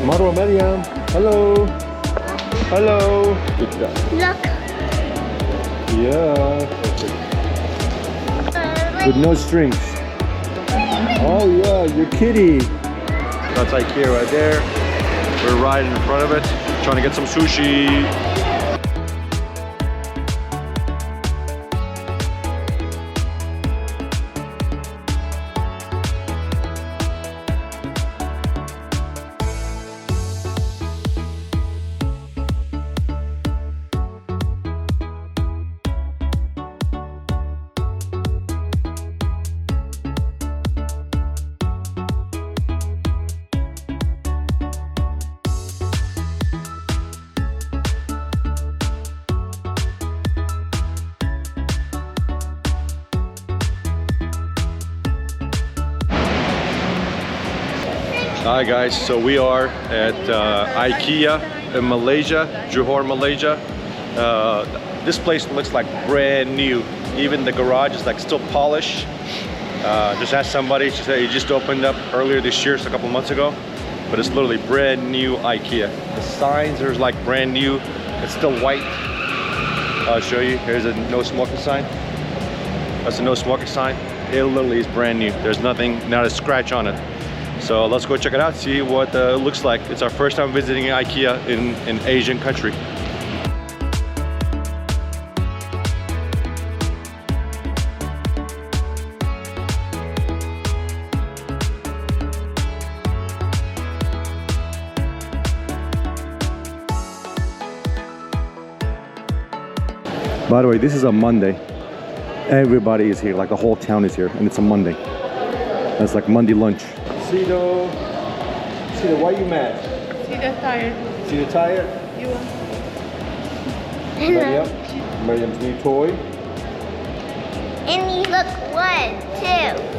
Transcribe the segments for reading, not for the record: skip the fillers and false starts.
Marwa Maryam. Hello. Hello. Good job. Look. Yeah. With no strings. Oh yeah, your kitty. That's IKEA right there. We're right in front of it, trying to get some sushi. Hi guys, so we are at IKEA in Malaysia, Johor, Malaysia. This place looks like brand new. Even the garage is like still polished. Just asked somebody, she said it just opened up earlier this year, so a couple months ago. But it's literally brand new IKEA. The signs are like brand new. It's still white. I'll show you. Here's a no smoking sign. That's a no smoking sign. It literally is brand new. There's nothing, not a scratch on it. So let's go check it out, see what it looks like. It's our first time visiting IKEA in an Asian country. By the way, this is a Monday. Everybody is here, like the whole town is here, and it's a Monday. That's like Monday lunch. Cito, why are you mad? Cito's tired. Cito tired? You want? Maryam's new toy. And you look 1, 2,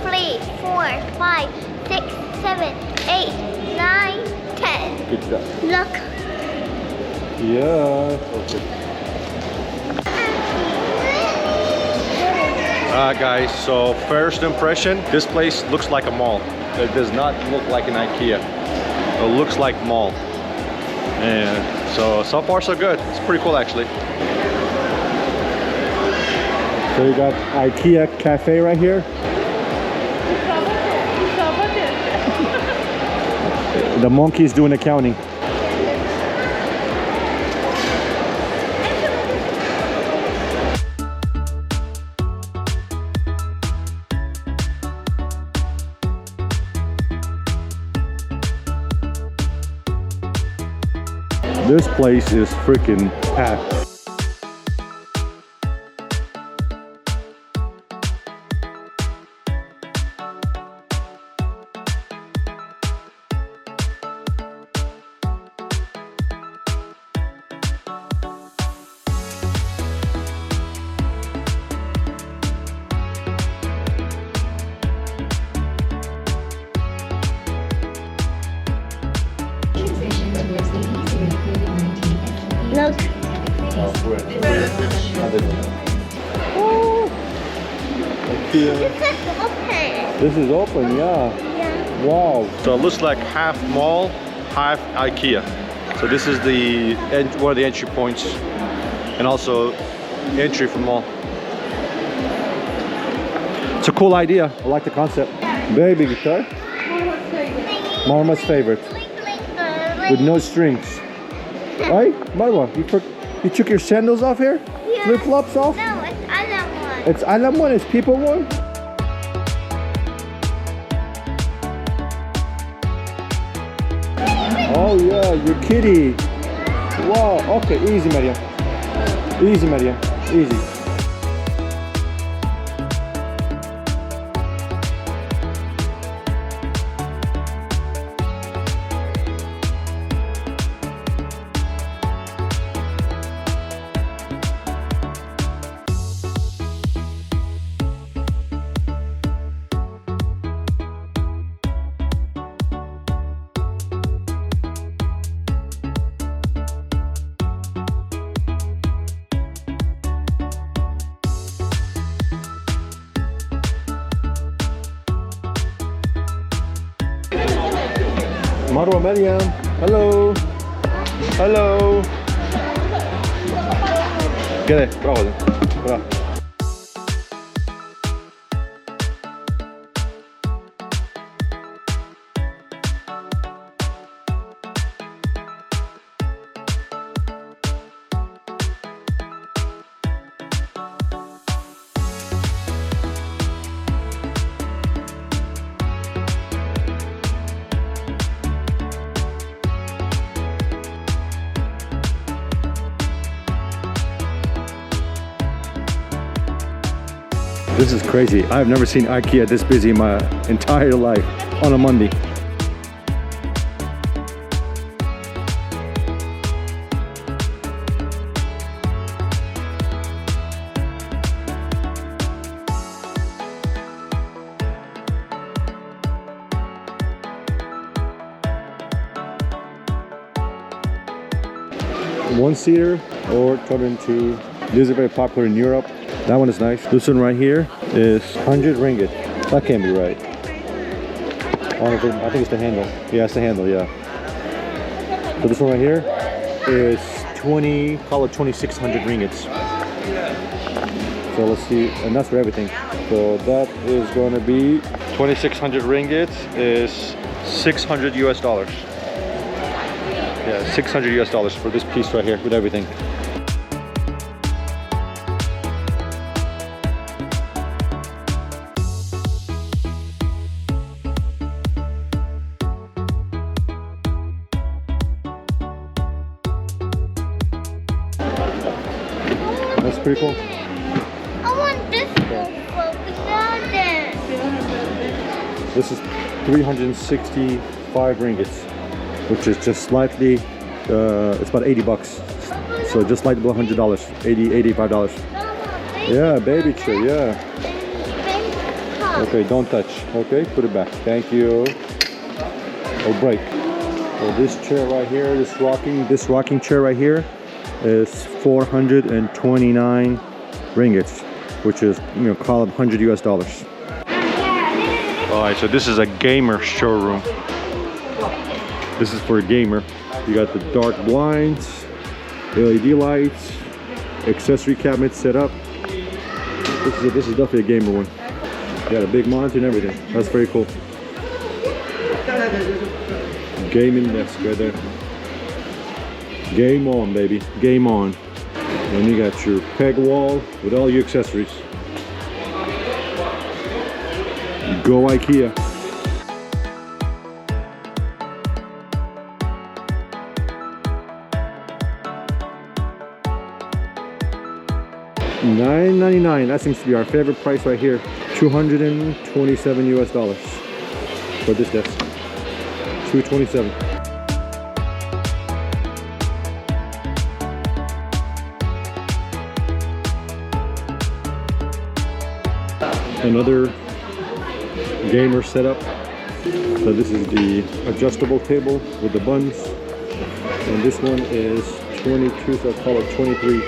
3, 4, 5, 6, 7, 8, 9, 10. Good job. Look. Yeah. Okay. Guys, so first impression, this place looks like a mall. It does not look like an IKEA. It looks like mall. And so far so good. It's pretty cool actually. So you got IKEA cafe right here. The monkey's doing accounting. This place is freaking packed. Look. Oh, This is open. this is open, yeah. Yeah. Wow. So it looks like half mall, half IKEA. So this is the one of the entry points, and also entry from mall. It's a cool idea. I like the concept. Baby guitar. Marma's favorite. With no strings. Right, Marwa? You took your sandals off here? Yeah. Flip flops off? No, it's other one. It's Alam one. It's people one. Oh yeah, your kitty. Wow. Okay, easy, Maria. Easy, Maria. Easy. Marwa Maryam. Hello. Hello. Gel, bravo. Bravo. This is crazy. I've never seen IKEA this busy in my entire life on a Monday. One-seater or turn into. These are very popular in Europe. That one is nice. This one right here is 100 ringgit. That can't be right. I think it's the handle. Yeah, it's the handle, yeah. So this one right here is 2600 ringgits. So let's see, and that's for everything. So that is going to be 2600 ringgits is 600 US dollars. Yeah, 600 US dollars for this piece right here with everything. That's pretty cool. I want this one for the garden. This is 365 ringgits, which is just slightly, it's about 80 bucks. So just slightly below $100, $85. Yeah, baby chair, yeah. Okay, don't touch. Okay, put it back. Thank you. Oh, break. So this chair right here, this rocking chair right here is 429 ringgits, which is, call it 100 US dollars. All right, so this is a gamer showroom. This is for a gamer. You got the dark blinds, LED lights, accessory cabinet set up. This is definitely a gamer one. Got a big monitor and everything. That's very cool. Gaming desk right there. Game on, baby. Game on. And you got your peg wall with all your accessories. Go IKEA. $9.99. That seems to be our favorite price right here. 227 US dollars for this desk. 227. Another gamer setup. So this is the adjustable table with the buns, and this one is 22, so I'll call it 23,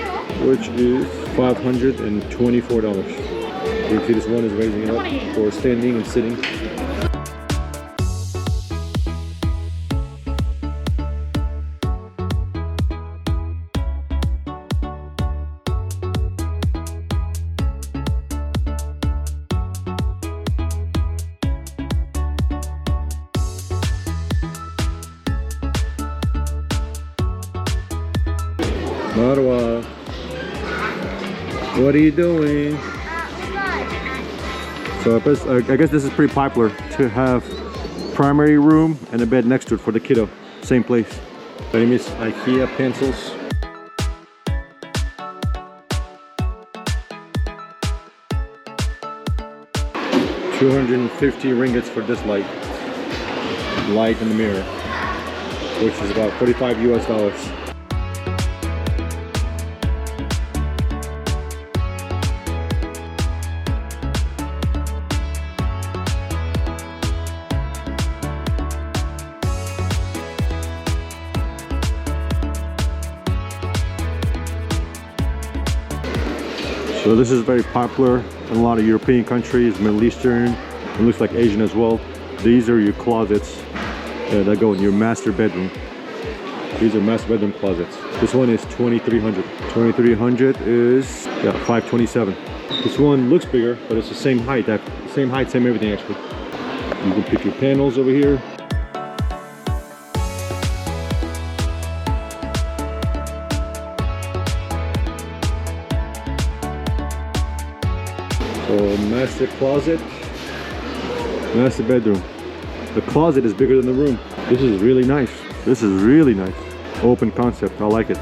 which is $524. You can see this one is raising it up for standing and sitting. Marwa, what are you doing? So I guess this is pretty popular to have primary room and a bed next to it for the kiddo. Same place. Famous IKEA pencils. $250 ringgits for this light in the mirror, which is about 45 US dollars. So this is very popular in a lot of European countries, Middle Eastern, it looks like Asian as well. These are your closets that go in your master bedroom. These are master bedroom closets. This one is 2,300. 2,300 is 527. This one looks bigger, but it's the same height. Same height, same everything actually. You can pick your panels over here. So master closet, master bedroom. The closet is bigger than the room. This is really nice. This is really nice. Open concept, I like it.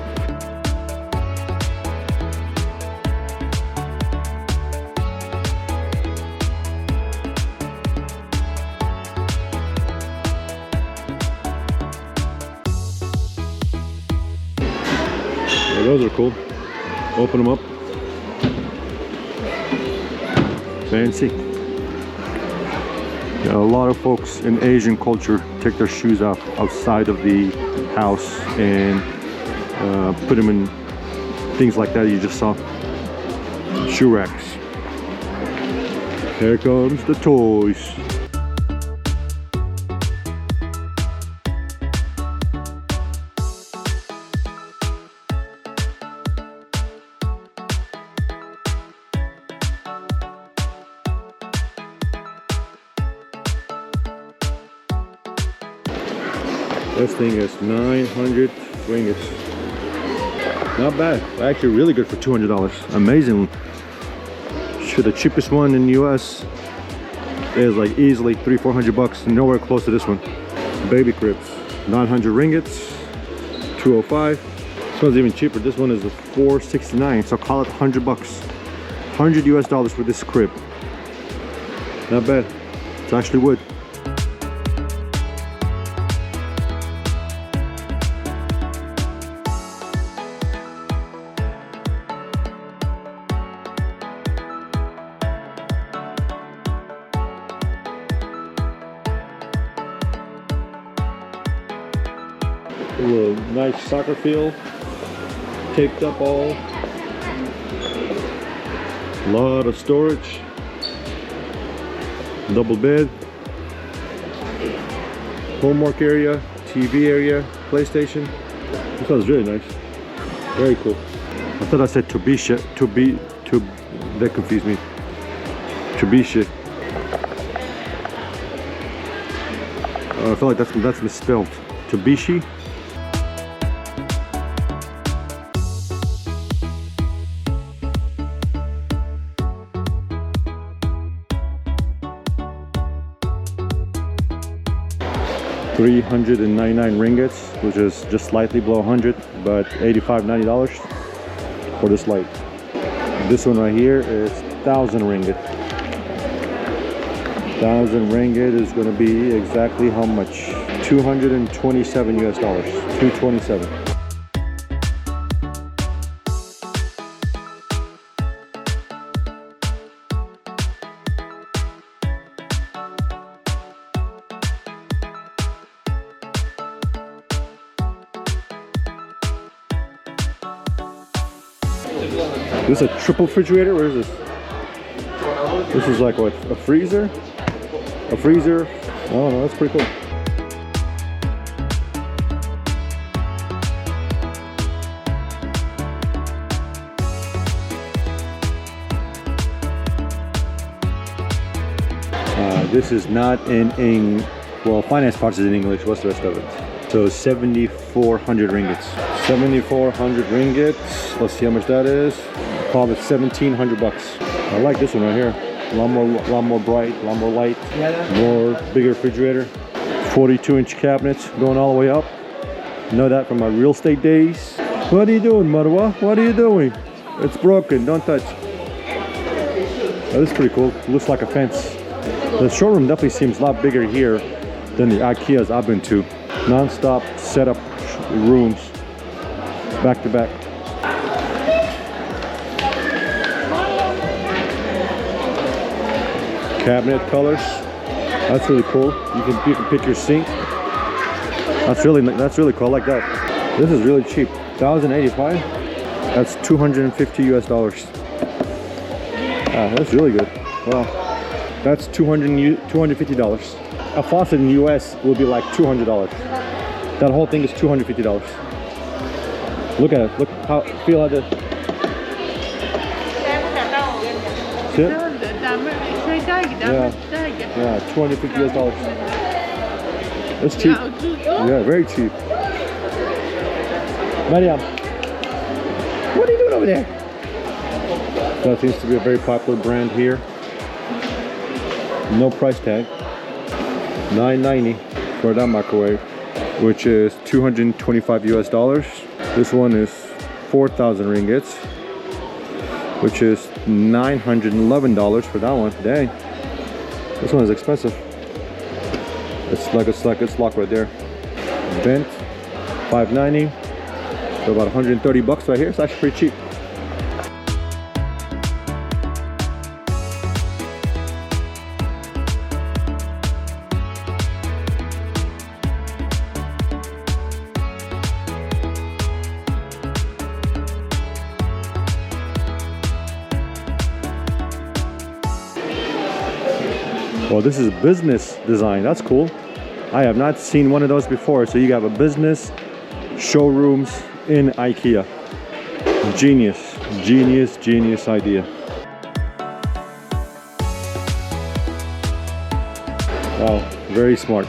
Yeah, those are cool. Open them up. Fancy. Yeah, a lot of folks in Asian culture take their shoes off outside of the house and put them in things like that you just saw. Shoe racks. Here comes the toys. This thing is 900 ringgit. Not bad. Actually really good for $200. Amazing. Sure, the cheapest one in the US is like easily 300-400 bucks. Nowhere close to this one. Baby cribs. 900 ringgits. 205. This one's even cheaper. This one is a 469. So call it 100 bucks. 100 US dollars for this crib. Not bad. It's actually wood. A little nice soccer field, taped up all. A lot of storage. Double bed. Homework area, TV area, PlayStation. This one's really nice. Very cool. I thought I said Tubisha. That confused me. Tubisha. I feel like that's misspelled. Tubishi. $399 ringgits, which is just slightly below 100, but $85–90 for this light. This one right here is 1,000 ringgit. 1,000 ringgit is going to be exactly how much? 227 US dollars. 227. This is a triple refrigerator. Where is this? This is like what? A freezer? A freezer? Oh no, that's pretty cool. This is not in well, finance parts is in English. What's the rest of it? So 7,400 ringgits. 7,400 ringgits. Let's see how much that is. Call it 1,700 bucks. I like this one right here. A lot more bright, a lot more light, more bigger refrigerator. 42-inch cabinets going all the way up. Know that from my real estate days. What are you doing, Marwa? What are you doing? It's broken. Don't touch. Oh, this is pretty cool. It looks like a fence. The showroom definitely seems a lot bigger here than the IKEAs I've been to. Non-stop setup rooms, back to back. Cabinet colors. That's really cool. You can pick your sink. That's really cool. I like that. This is really cheap. 1,085. That's 250 US dollars. That's really good. Wow. That's $250. A faucet in the US will be like $200. That whole thing is $250. Look at it. Look how, feel how the... See it? Yeah, $250 US. That's cheap. Yeah, very cheap. Mariam, what are you doing over there? That seems to be a very popular brand here. No price tag. $9.90 for that microwave, which is $225 US. This one is 4,000 ringgits, which is $911 for that one. Dang, this one is expensive. It's locked right there. Vent, $5.90. So about 130 bucks right here. It's actually pretty cheap. Well, this is business design. That's cool. I have not seen one of those before. So you have a business showrooms in IKEA. Genius, genius, genius idea. Wow, very smart.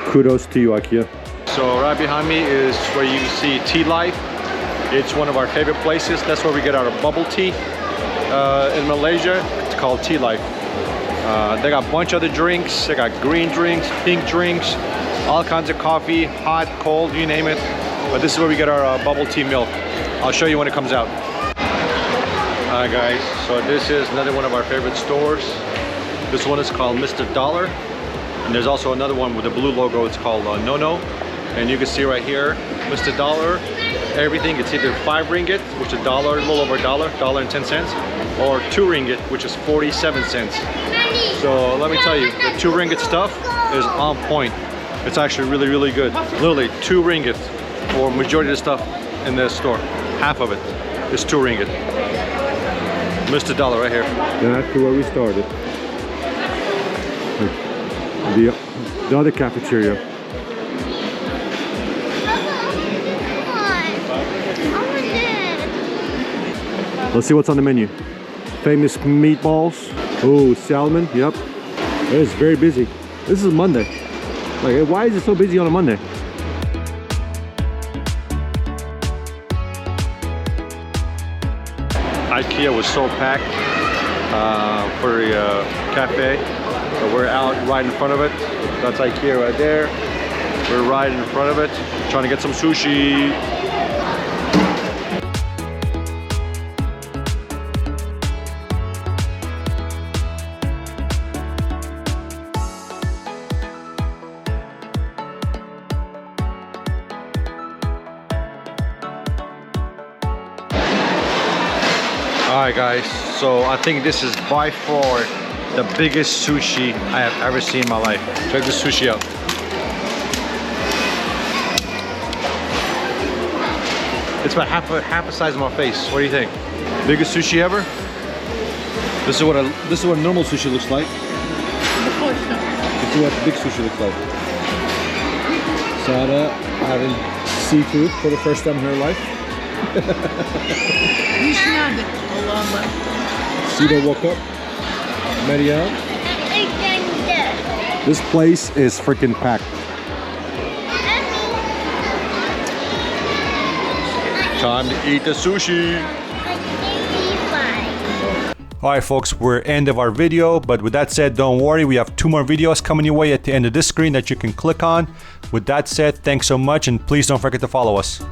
Kudos to you, IKEA. So right behind me is where you see Tea Life. It's one of our favorite places. That's where we get our bubble tea in Malaysia. It's called Tea Life. They got a bunch of other drinks. They got green drinks, pink drinks, all kinds of coffee, hot, cold, you name it. But this is where we get our bubble tea milk. I'll show you when it comes out. Alright guys, so this is another one of our favorite stores. This one is called Mr. Dollar. And there's also another one with a blue logo. It's called No No. And you can see right here, Mr. Dollar, everything. It's either 5 ringgit, which is a dollar, a little over a dollar, $1.10, or 2 ringgit, which is 47 cents. So let me tell you, the 2 ringgit stuff is on point. It's actually really, really good. Literally 2 ringgit for majority of the stuff in the store. Half of it is 2 ringgit. Mr. Dollar right here. That's where we started. The other cafeteria. Let's see what's on the menu. Famous meatballs. Oh, salmon. Yep. It is very busy. This is Monday. Like, why is it so busy on a Monday? IKEA was so packed for the cafe. So we're out right in front of it. That's IKEA right there. We're right in front of it, trying to get some sushi. Alright guys, so I think this is by far the biggest sushi I have ever seen in my life. Check this sushi out. It's about half the size of my face. What do you think? Biggest sushi ever? This is what normal sushi looks like. This is what big sushi looks like. Sada having seafood for the first time in her life. Sita woke up. Mariam. This place is freaking packed. Time to eat the sushi. Alright folks, we're end of our video, but with that said, don't worry, we have 2 more videos coming your way at the end of this screen that you can click on. With that said, thanks so much, and please don't forget to follow us.